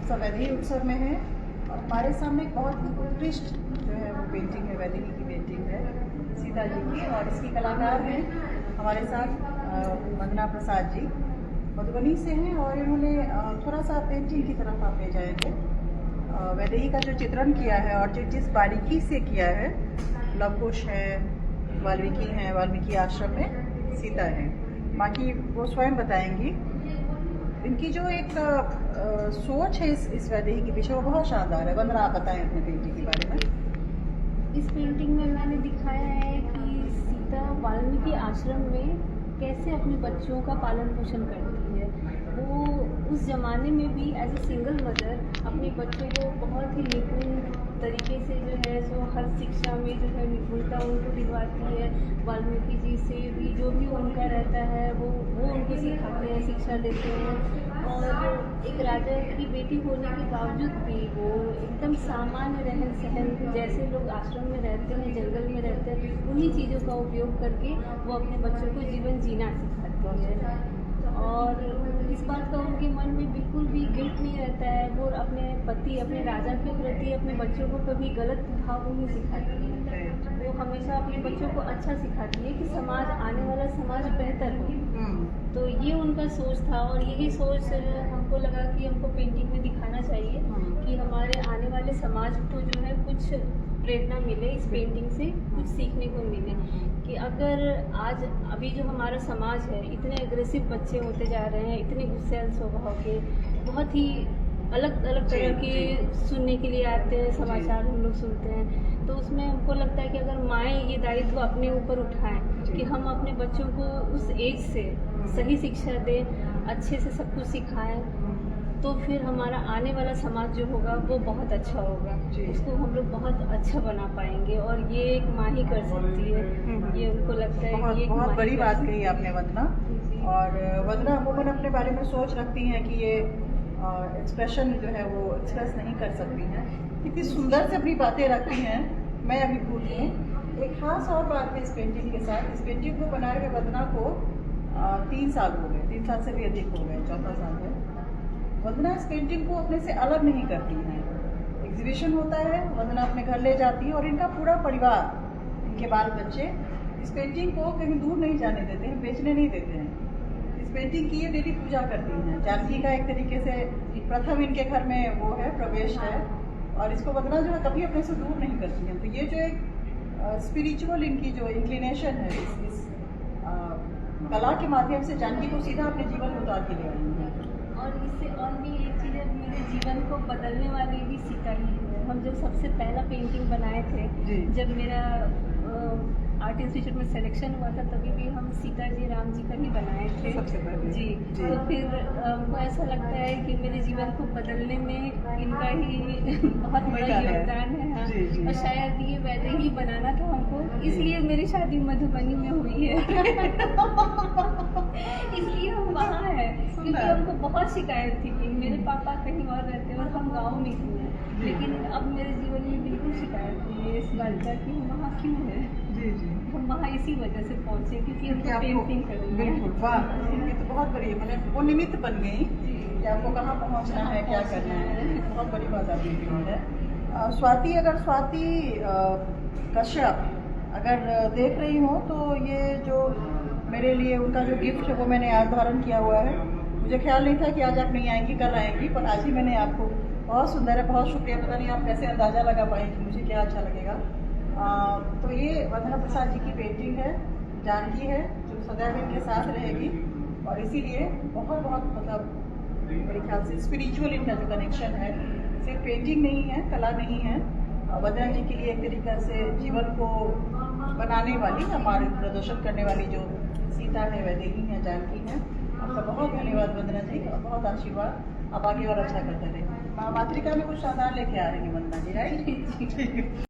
सब वैदेही उत्सव में हैं और हमारे सामने एक बहुत ही उत्कृष्ट जो है वो पेंटिंग है, वैदेही की पेंटिंग है सीता जी की। और इसकी कलाकार हैं हमारे साथ वंदना प्रसाद जी, मधुबनी से हैं। और इन्होंने थोड़ा सा पेंटिंग की तरफ आप ले जाएंगे। वैदेही का जो चित्रण किया है और जिस बारीकी से किया है, लवकुश है, वाल्मीकि हैं, वाल्मीकि आश्रम में सीता है, बाकी वो स्वयं बताएंगी। इनकी जो एक सोच है इस वैदेही के पीछे वो बहुत शानदार है। वंदना, आप बताएं अपने पेंटिंग के बारे में। इस पेंटिंग में मैंने दिखाया है कि सीता वाल्मीकि आश्रम में कैसे अपने बच्चों का पालन पोषण करती है। वो उस ज़माने में भी एज ए सिंगल मदर अपने बच्चों को बहुत ही निपुण तरीके से जो है सो हर शिक्षा में जो है निपुणता उनको दिलवाती है। वाल्मीकि जी से भी जो भी उनका रहता है वो उनको सिखाते हैं, शिक्षा देते हैं। और एक राजा की बेटी होने के बावजूद भी वो एकदम सामान्य रहन सहन जैसे लोग आश्रम में रहते हैं, जंगल में रहते हैं, उन्हीं चीज़ों का उपयोग करके वो अपने बच्चों को जीवन जीना सिखाती है। और इस बात का उनके मन में बिल्कुल भी गिल्ट नहीं रहता है। वो अपने पति, अपने राजा के प्रति अपने बच्चों को कभी गलत भाव नहीं सिखाती है। वो हमेशा अपने बच्चों को अच्छा सिखाती है कि समाज, आने वाला समाज बेहतर हो। तो ये उनका सोच था और यही सोच हमको लगा कि हमको पेंटिंग में दिखाना चाहिए कि हमारे आने वाले समाज को जो है कुछ प्रेरणा मिले, इस पेंटिंग से कुछ सीखने को मिले कि अगर आज अभी जो हमारा समाज है, इतने एग्रेसिव बच्चे होते जा रहे हैं, इतने गुस्सैल स्वभाव के, बहुत ही अलग अलग तरह के सुनने के लिए आते हैं, समाचार हम लोग सुनते हैं। तो उसमें हमको लगता है कि अगर माएँ ये दायित्व अपने ऊपर उठाएं कि हम अपने बच्चों को उस एज से सही शिक्षा दें, अच्छे से सब कुछ सिखाएं, तो फिर हमारा आने वाला समाज जो होगा वो बहुत अच्छा होगा। उसको हम लोग बहुत अच्छा बना पाएंगे और ये एक माँ ही कर सकती है। ये उनको लगता है कि बहुत बड़ी बात कही आपने वंदना। और वंदना अमूमन अपने बारे में सोच रखती हैं कि ये एक्सप्रेशन जो है वो एक्सप्रेस नहीं कर सकती हैं, कितनी सुंदर से अपनी बातें रखती हैं। मैं अभी भूल हूँ एक खास और बात है इस पेंटिंग के साथ। इस पेंटिंग को बनाए हुए वंदना को 3 साल हो गए, 3 साल से भी अधिक हो गए, 4था साल है। वंदना इस पेंटिंग को अपने से अलग नहीं करती हैं। एग्जीबिशन होता है, वंदना अपने घर ले जाती है और इनका पूरा परिवार, इनके बाल बच्चे इस पेंटिंग को कहीं दूर नहीं जाने देते हैं, बेचने नहीं देते हैं। इस पेंटिंग की ये डेली पूजा करती हैं। जानकी का एक तरीके से प्रथम इनके घर में वो है, प्रवेश है, और इसको वंदना जो है कभी अपने से दूर नहीं करती हैं। तो ये जो एक स्पिरिचुअल इनकी जो इंक्लिनेशन है इस कला के माध्यम से जानकी को सीधा अपने जीवन में उतार के ले आई है। और इससे और भी एक चीज़ है, मेरे जीवन को बदलने वाली भी सीता ही है। हम जब सबसे पहला पेंटिंग बनाए थे, जब मेरा आर्ट इंस्टीट्यूट में सिलेक्शन हुआ था, तभी भी हम सीता जी, राम जी का ही बनाए थे सबसे पहले। जी। तो फिर हमको ऐसा लगता है कि मेरे जीवन को बदलने में इनका ही बहुत बड़ा योगदान है। हाँ। और शायद ये वैसे ही बनाना था हमको, इसलिए मेरी शादी मधुबनी में हुई है। इसलिए हम वहाँ हैं, क्योंकि हमको बहुत शिकायत थी कि मेरे पापा कहीं और रहते हैं और हम गाँव में ही हैं। लेकिन अब मेरे जीवन में बिल्कुल शिकायत नहीं है इस बात का कि हम वहाँ क्यों हैं। हम वहाँ इसी वजह से पहुँचे क्योंकि हमको पेंटिंग करनी है। बिल्कुल, वाह, ये तो बहुत बड़ी, मतलब वो निमित्त बन गई कि आपको कहाँ पहुँचना है, क्या करना है। बहुत बड़ी बात आपने की है। स्वाति, अगर स्वाति कश्यप अगर देख रही हो तो ये जो मेरे लिए उनका जो गिफ्ट है वो मैंने आज धारण किया हुआ है। मुझे ख्याल नहीं था कि आज आप नहीं आएंगी, कल आएंगी, पर आज ही मैंने आपको, बहुत सुंदर है, बहुत शुक्रिया। पता नहीं आप कैसे अंदाज़ा लगा पाएंगे मुझे क्या अच्छा लगेगा। तो ये वंदना प्रसाद जी की पेंटिंग है, जानकी है, जो सदैव इनके साथ रहेगी। और इसीलिए बहुत बहुत, मतलब मेरे ख्याल से स्पिरिचुअल इनका जो कनेक्शन है, सिर्फ पेंटिंग नहीं है, कला नहीं है, वंदना जी के लिए एक तरीका से जीवन को बनाने वाली, हमारे प्रदर्शन करने वाली जो सीता है, वैदेही है, जानकी है। आपका बहुत धन्यवाद वंदना जी, और बहुत आशीर्वाद। आप आगे और अच्छा करते रहे। माँ मातृका में कुछ शानदार लेके आ रही है वंदना जी, राइट?